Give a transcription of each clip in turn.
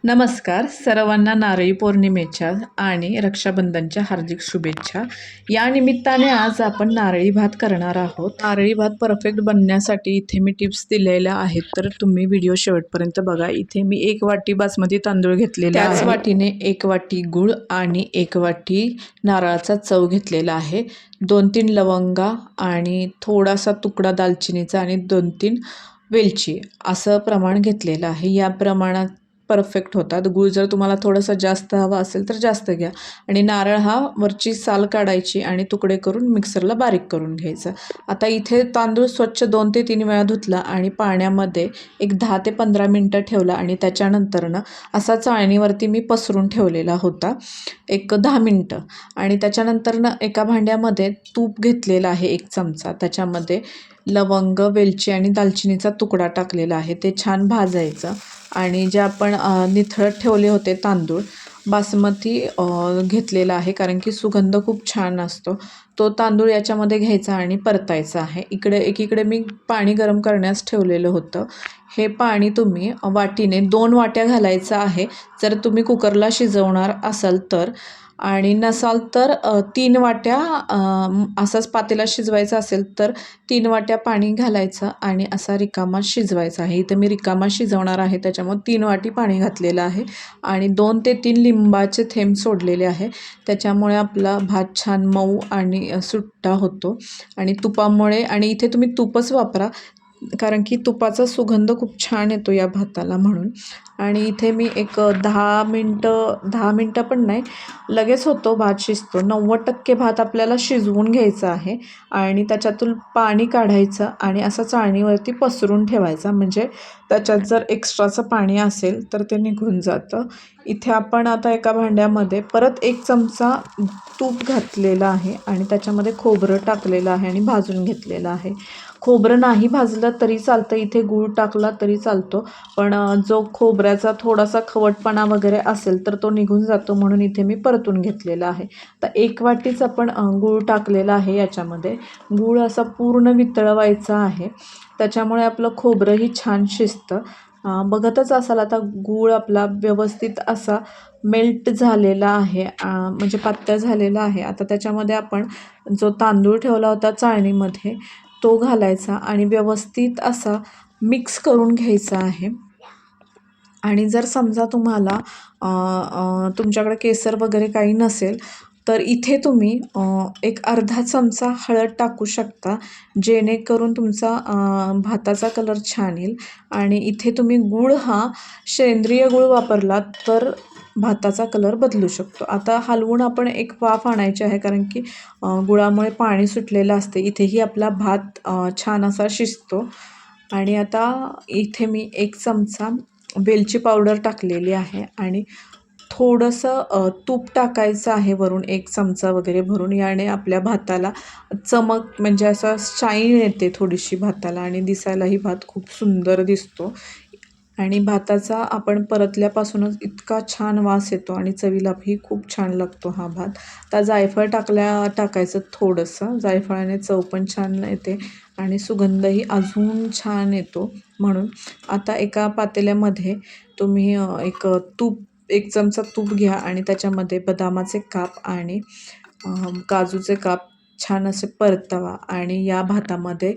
नमस्कार सर्वांना नारळी पौर्णिमेच्या आणि रक्षाबंधनच्या हार्दिक शुभेच्छा। या निमित्ताने आज आपण नारळी भात करणार आहोत। नारळी भात परफेक्ट बनण्यासाठी इथे मी टिप्स दिलेल्या आहेत, तर तुम्ही व्हिडिओ शेवटपर्यंत बघा। इथे मी 1 वाटी बासमती तांदूळ घेतलेला आहे, त्याच वाटीने 1 वाटी गूळ आणि 1 वाटी नारळाचा चव घेतलेला आहे, 2-3 लवंगा आणि थोडासा तुकडा दालचिनीचा आणि 2-3 वेलची असं प्रमाण घेतलेलं आहे। या प्रमाणात परफेक्ट होतात। गूळ जर तुम्हाला थोडंसं जास्त हवा असेल तर जास्त घ्या आणि नारळ हा वरची साल काढायची आणि तुकडे करून मिक्सरला बारीक करून घ्यायचं। आता इथे तांदूळ स्वच्छ 2 ते 3 वेळा धुतला आणि पाण्यामध्ये एक 10 ते 15 मिनटं ठेवला आणि त्याच्यानंतरनं असा चाळणीवरती मी पसरून ठेवलेला होता एक 10 मिनटं। आणि त्याच्यानंतरनं एका भांड्यामध्ये तूप घेतलेलं आहे 1 चमचा, त्याच्यामध्ये लवंग, वेलची आणि दालचिनीचा तुकडा टाकलेला आहे, ते छान भाजायचं। आणि जे आपण निथळत ठेवले होते तांदूळ बासमती घेतलेला आहे, कारण की सुगंध खूप छान असतो, तो तांदूळ याच्यामध्ये घ्यायचा आणि परतायचा आहे। एकीकडे मी पाणी गरम करण्यास ठेवलेलं होतं, हे पाणी तुम्ही वाटीने 2 वाट्या घालायचं आहे जर तुम्ही कुकरला शिजवणार असाल तर, आणि नसाल तर 3 वाट्या असाच पातेला शिजवायचा असेल तर 3 वाट्या पाणी घालायचं आणि असा रिकामा शिजवायचा आहे। इथं मी रिकामा शिजवणार आहे त्याच्यामुळे 3 वाटी पाणी घातलेलं आहे आणि 2 ते 3 लिंबाचे थेंब सोडलेले आहे, त्याच्यामुळे आपला भात छान मऊ आणि सुट्टा होतो। आणि तुपामुळे, आणि इथे तुम्ही तूपच वापरा कारण की तुपाचा सुगंध खूप छान येतो या भाताला म्हणून। आणि इथे मी एक 10 मिनटं पण नाही, लगेच होतो भात शिजतो। 90% भात आपल्याला शिजवून घ्यायचा आहे आणि त्याच्यातून पाणी काढायचं आणि असं चाळणीवरती पसरून ठेवायचा, म्हणजे त्याच्यात जर एक्स्ट्राचं पाणी असेल तर ते निघून जातं। इथे आपण आता एका भांड्यामध्ये परत 1 चमचा तूप घातलेलं आहे आणि त्याच्यामध्ये खोबरं टाकलेलं आहे आणि भाजून घेतलेलं आहे। खोबरं नाही भाजलं तरी चालतं, इथे गूळ टाकला तरी चालतो, पण जो खोबऱ्याचा थोडासा खवटपणा वगैरे असेल तर तो निघून जातो, म्हणून इथे मी परतून घेतलेला आहे। तर 1 वाटीच आपण गूळ टाकलेला आहे, याच्यामध्ये गूळ असा पूर्ण वितळवायचा आहे, त्याच्यामुळे आपलं खोबरंही छान शिजतं। बघतच असाल आता गूळ आपला व्यवस्थित असा मेल्ट झालेला आहे, म्हणजे पातळ झालेला आहे। आता त्याच्यामध्ये आपण जो तांदूळ ठेवला होता चाळणीमध्ये तो घालायचा आणि व्यवस्थित असा मिक्स करून घ्यायचा आहे। आणि जर समजा तुम्हाला तुमच्याकडे केसर वगैरे काही नसेल तर इथे तुम्ही एक अर्धा चमचा हळद टाकू शकता, जेणेकरून तुमचा भाताचा कलर छान येईल। आणि इथे तुम्ही गूळ हा सेंद्रिय गूळ वापरला तर भाताचा कलर बदलू शकतो। आता हलवून आपण एक वाफ आणायची आहे, कारण की गुळामुळे पाणी सुटलेलं असते। इथेही आपला भात छान असा शिजतो। आणि आता इथे मी 1 चमचा वेलची पावडर टाकलेली आहे आणि थोडंसं तूप टाकायचं आहे वरून 1 चमचा वगैरे भरून, याने आपल्या भाताला चमक, म्हणजे असं शाईन येते थोडीशी भाताला आणि दिसायलाही भात खूप सुंदर दिसतो। आणि भाताचा आपण परतल्यापासूनच इतका छान वास येतो आणि चवीलाही खूप छान लागतो हा भात। आता जायफळ टाकायचं थोडंसं, जायफळाने चव पण छान येते आणि सुगंधही अजून छान येतो म्हणून। आता एका पातेल्यामध्ये तुम्ही 1 चमचा तूप घ्या आणि त्याच्यामध्ये बदामाचे काप आणि काजूचे काप छान असे परतवा आणि या भातामध्ये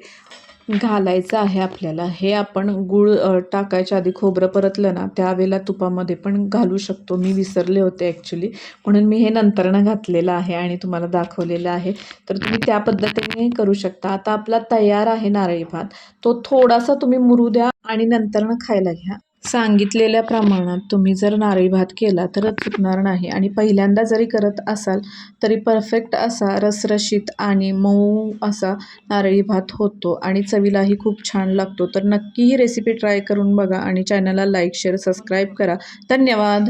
घालायचं आहे आपल्याला। हे आपण गूळ टाकायच्या आधी खोबरं परतलं ना त्यावेळेला तुपामध्ये पण घालू शकतो, मी विसरले होते ॲक्च्युली, म्हणून मी हे नंतरनं घातलेलं आहे आणि तुम्हाला दाखवलेलं आहे, तर तुम्ही त्या पद्धतीने करू शकता। आता आपला तयार आहे नारळी भात, तो थोडासा तुम्ही मुरू द्या आणि नंतरनं खायला घ्या। सांगितलेल्या प्रमाणात तुम्ही जर नारळी भात केला तर चुकणार नाही आणि पहिल्यांदा जरी करत असाल तरी परफेक्ट असा रसरशीत आणि मऊ असा नारळी भात होतो आणि चवीलाही खूप छान लागतो। तर नक्की ही रेसिपी ट्राय करून बघा आणि चॅनलला लाईक, शेअर, सबस्क्राईब करा। धन्यवाद।